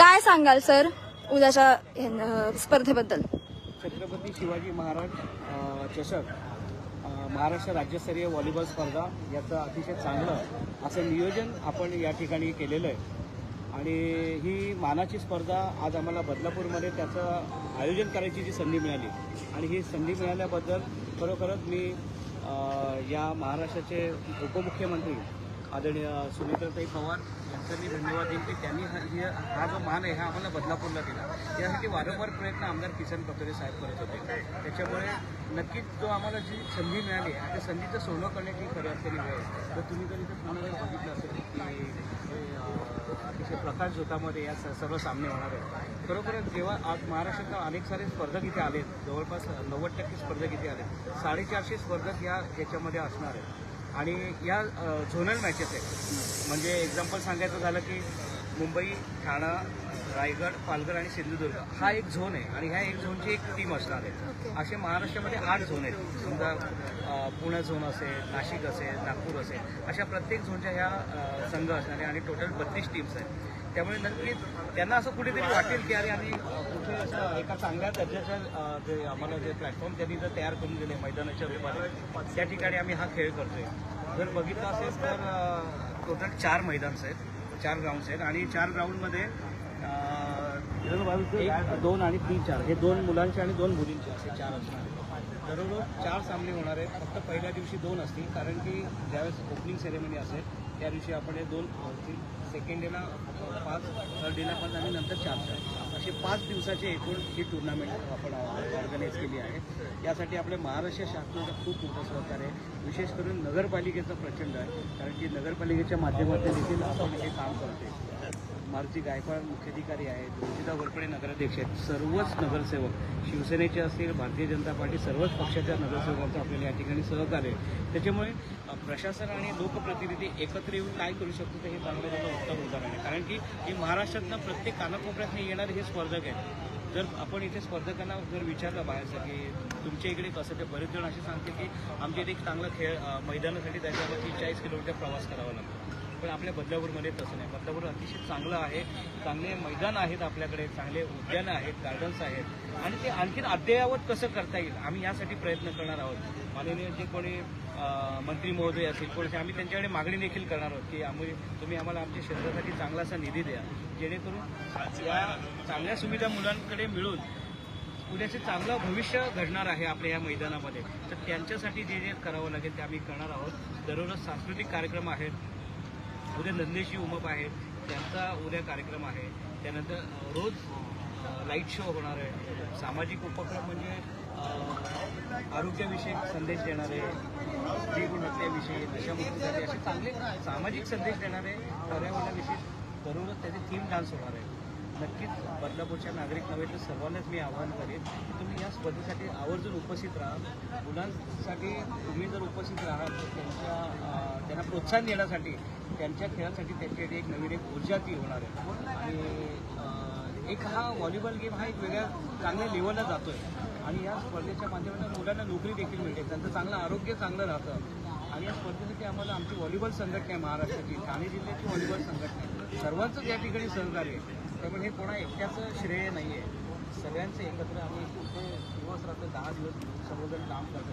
काय सांगाल सर उद्याच्या स्पर्धेबद्दल? छत्रपती शिवाजी महाराज चषक महाराष्ट्र राज्यस्तरीय व्हॉलीबॉल स्पर्धा याचं अतिशय चांगलं असं नियोजन आपण या ठिकाणी केलेलं आहे आणि ही मानाची स्पर्धा आज आम्हाला बदलापूरमध्ये त्याचं आयोजन करायची जी संधी मिळाली आणि ही संधी मिळाल्याबद्दल खरोखरच मी या महाराष्ट्राचे उपमुख्यमंत्री आदरणीय सुनीताताई पवार यांचा मी धन्यवाद देईन की त्यांनी हा जो मान आहे हा आम्हाला बदलापूरला दिला। यासाठी वारंवार प्रयत्न आमदार किसन कटोरे साहेब करत होते, त्याच्यामुळे नक्कीच जो आम्हाला जी संधी मिळाली त्या संधीचं सोनं करण्याची खरी असलेली वेळ आहे। तर तुम्ही जर इथं पुण्याला बघितलं असेल की अतिशय प्रकाश झोतामध्ये या सर्व सामने होणार आहेत। खरोखरच जेव्हा आज महाराष्ट्रात अनेक सारे स्पर्धक इथे आलेत, जवळपास 90% स्पर्धक इथे आलेत, 450 स्पर्धक याच्यामध्ये असणार आहेत आणि या झोनल मॅचेस आहेत। म्हणजे एक्झाम्पल सांगायचं झालं की मुंबई, ठाणा, रायगड, पालघर आणि सिंधुदुर्ग हा एक झोन आहे आणि ह्या एक झोनची एक टीम असणार आहे। असे महाराष्ट्रामध्ये 8 झोन आहेत। समजा पुणे झोन असेल, नाशिक असेल, नागपूर असेल, अशा प्रत्येक झोनच्या ह्या संघ असणार आहे आणि टोटल 32 टीम्स आहेत। त्यामुळे नक्कीच त्यांना असं कुठेतरी वाटेल की अरे आम्ही कुठे असं एका चांगल्या दर्जाच्या जे आम्हाला जे प्लॅटफॉर्म त्यांनी जर तयार करून दिले मैदानाच्या रूपाने, त्या ठिकाणी आम्ही हा खेळ करतोय। जर बघितलं असेल तर टोटल 4 मैदान्स आहेत, 4 ग्राउंड्स आहेत आणि 4 ग्राउंडमध्ये 1, 2 आणि 3, 4 हे 2 मुलांचे आणि 2 मुलींचे असे 4 असणार आहेत। दररोज 4 सामने होणार आहेत। फक्त पहिल्या दिवशी 2 असतील, कारण की ज्यावेळेस ओपनिंग सेरेमनी असेल त्या दिवशी आपण हे 2 होतील, सेकंड डेला 5, थर्ड डेला 5 आणि नंतर 4 असे 5 दिवसाचे एकूण ही टुर्नामेंट आपण ऑर्गनाईज केली आहे। यासाठी आपल्या महाराष्ट्र शासनाचं खूप मोठं सहकार्य आहे, विशेष करून नगरपालिकेचं प्रचंड आहे, कारण की नगरपालिकेच्या माध्यमातून देखील आपण हे काम करते। मारुती गायकवाड मुख्याधिकारी आहेत, रुचिता घोरपडे नगराध्यक्ष आहेत, सर्वच नगरसेवक शिवसेनेचे असतील, भारतीय जनता पार्टी सर्वच पक्षाच्या नगरसेवकांचं आपल्याला या ठिकाणी सहकार्य आहे। त्याच्यामुळे प्रशासन आणि लोकप्रतिनिधी एकत्र येऊन काय करू शकतो हे चांगलं त्याचं उत्तम उदाहरण आहे, कारण की हे महाराष्ट्रातनं प्रत्येक कानाकोपऱ्यातनं येणारे हे स्पर्धक आहेत। जर आपण इथे स्पर्धकांना जर विचारलं बाहेरचं की तुमच्या इकडे कसं, ते बरेच जण असे सांगते की आमच्या इथे एक चांगला खेळ मैदानासाठी त्याच्यावर 30-40 किलोमीटर प्रवास करावा लागतो, पण आपल्या बदलापूरमध्ये तसं नाही। बदलापूर अतिशय चांगलं आहे, चांगले मैदान आहेत आपल्याकडे, चांगले उद्यानं आहेत, गार्डन्स आहेत आणि ते आणखीन अद्ययावत कसं करता येईल आम्ही यासाठी प्रयत्न करणार आहोत। माननीय जे कोणी मंत्री महोदय असतील कोणी, आम्ही त्यांच्याकडे मागणी देखील करणार आहोत की तुम्ही आम्हाला आमच्या क्षेत्रासाठी चांगला असा निधी द्या, जेणेकरून या चांगल्या सुविधा मुलांकडे मिळून उद्याचे चांगलं भविष्य घडणार आहे आपल्या या मैदानामध्ये। तर त्यांच्यासाठी जे जे करावं लागेल ते आम्ही करणार आहोत। दररोज सांस्कृतिक कार्यक्रम आहेत, उद्या नंदेशी उमप आहे, त्यांचा उद्या कार्यक्रम आहे, त्यानंतर रोज लाईट शो होणार आहे। सामाजिक उपक्रम म्हणजे आरोग्यविषयक संदेश देणारे, स्त्री गुणवत्तेविषयी, नशामुक्तीसाठी असे चांगले सामाजिक संदेश देणारे, पर्यावरणाविषयी दररोज त्याचे थीम डान्स होणार आहे। नक्कीच बदलापूरच्या नागरिक नव्हे तर सर्वांनाच मी आवाहन करेन की तुम्ही या स्पर्धेसाठी आवर्जून उपस्थित राहा। मुलांसाठी तुम्ही जर उपस्थित राहाल तर त्यांना प्रोत्साहन देण्यासाठी, त्यांच्या खेळासाठी त्यांच्याकडे एक नवीन एक ऊर्जा ती होणार आहे आणि एक हा व्हॉलीबॉल गेम हा एक वेगळ्या चांगल्या लेवलला जातो आहे आणि या स्पर्धेच्या माध्यमातून मुलांना नोकरी देखील मिळते, त्यांचं चांगलं आरोग्य चांगलं राहतं आणि या स्पर्धेसाठी आम्हाला आमची व्हॉलीबॉल संघटना आहे महाराष्ट्राची, ठाणे जिल्ह्याची व्हॉलीबॉल संघटना आहे, सर्वांचंच या ठिकाणी सहकार्य आहे। त्यामुळे हे कोणा एकट्याचं श्रेय नाही आहे, सगळ्यांचं एकत्र आम्ही कुठे दिवस रात्र 10 दिवस सर्वजण काम करतो,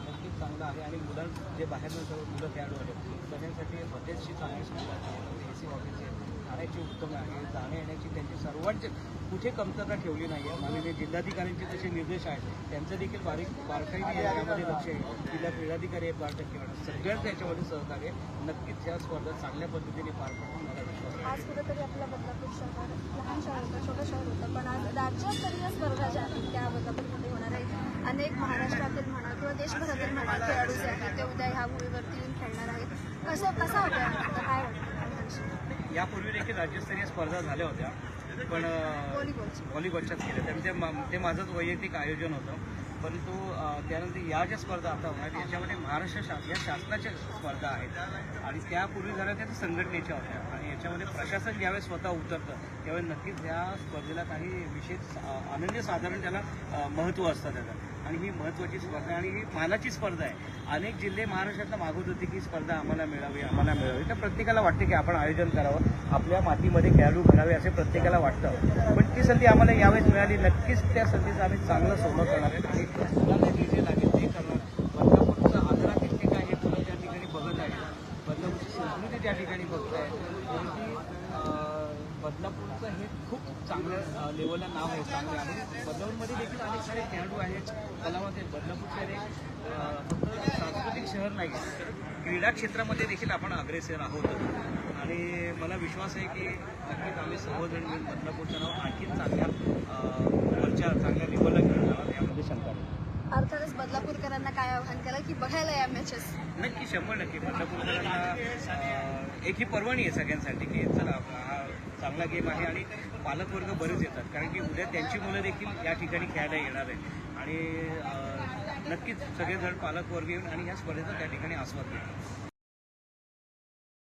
नक्कीच चांगलं आहे आणि मुलांना जे बाहेरनं सर्व मुलं खेळाडू आहेत सगळ्यांसाठी हॉटेल्सची चांगली सुविधा आहे, AC हॉटेल्स आहे, खाण्याची उत्तम आहे, जाण्या येण्याची त्यांची सर्वांचे कुठे कमतरता ठेवली नाही आहे। माननीय जिल्हाधिकाऱ्यांचे तसे निर्देश आहेत, त्यांचं देखील बारकाईने यामध्ये लक्ष आहे। जिल्हा क्रीडाधिकारी आहेत 12% सगळ्यांचं याच्यामध्ये सहकार्य नक्कीच या स्पर्धा चांगल्या पद्धतीने पार पडून मला विश्वास आहे। आज कुठेतरी आपला बदलापूर शहर लहान शहर होतं, छोटं शहर होतं, पण आज राज्यस्तरीय स्पर्धा ज्या आहेत त्या बदलापूरमध्ये होणार आहेत। अनेक महाराष्ट्रातील म्हणा किंवा देशभरातील म्हणा खेळाडू जे आहेत ते उद्या ह्या भूमीवरती येऊन खेळणार आहेत। कसा होता काय वाटतं? यापूर्वी देखील राज्यस्तरीय स्पर्धा झाल्या होत्या, पण व्हॉलीबॉलच्याच केल्या, ते माझंच वैयक्तिक आयोजन होतं। परंतु त्यानंतर या ज्या स्पर्धा आता होणार याच्यामध्ये महाराष्ट्र या शासनाच्या स्पर्धा आहेत आणि त्यापूर्वी झाल्या त्या संघटनेच्या होत्या आणि याच्यामध्ये प्रशासन ज्यावेळेस स्वतः उतरतं त्यावेळेस नक्कीच या स्पर्धेला काही विशेष अनन्यसाधारण त्याला महत्त्व असतं त्याचं। आणि ही महत्त्वाची स्पर्धा आहे आणि ही मानाची स्पर्धा आहे. अनेक जिल्हे महाराष्ट्रातनं मागवत होते की स्पर्धा आम्हाला मिळावी. तर प्रत्येकाला वाटते की आपण आयोजन करावं, आपल्या मातीमध्ये खेळाडू घडावे असे प्रत्येकाला वाटतं. पण ती संधी आम्हाला यावेळेस मिळाली. नक्कीच त्या संधीचं आम्ही चांगलं सोनं करणार आहे आणि मुलांना जे जे लागेल ते करणार. बदलापूरचा आदरा किती काय हे मुलं त्या ठिकाणी बघत आहे, बदलापूरची संस्कृती त्या ठिकाणी बघत आहे. बदलापूरचं हे खूप चांगल्या लेवलला नाव आहे, चांगलं आहे. बदलापूरमध्ये देखील अनेक सारे खेळाडू आहेत, कलावंत आहेत. बदलापूर शहर एक फक्त सांस्कृतिक शहर नाही आहे, तर क्रीडा क्षेत्रामध्ये देखील आपण अग्रेसर आहोत. आणि मला विश्वास आहे की नक्कीच आम्ही सर्वजण मिळून बदलापूरचं नाव आणखीन चांगल्या चांगल्या लेवलला घेऊन जाणार यामध्ये शंका नाही. अर्थातच बदलापूरकरांना काय आव्हान केलं की बघायला या मॅचेस? नक्की 100% बदलापूरकरांना एक ही पर्वणी आहे सगळ्यांसाठी की चला हा चांगला गेम आहे आणि पालकवर्ग बरेच येतात, कारण की उद्या त्यांची मुलं देखील या ठिकाणी खेळायला येणार आहे आणि नक्कीच सगळेजण पालकवर्ग येऊन आणि या स्पर्धेचा त्या ठिकाणी आस्वाद घेतात.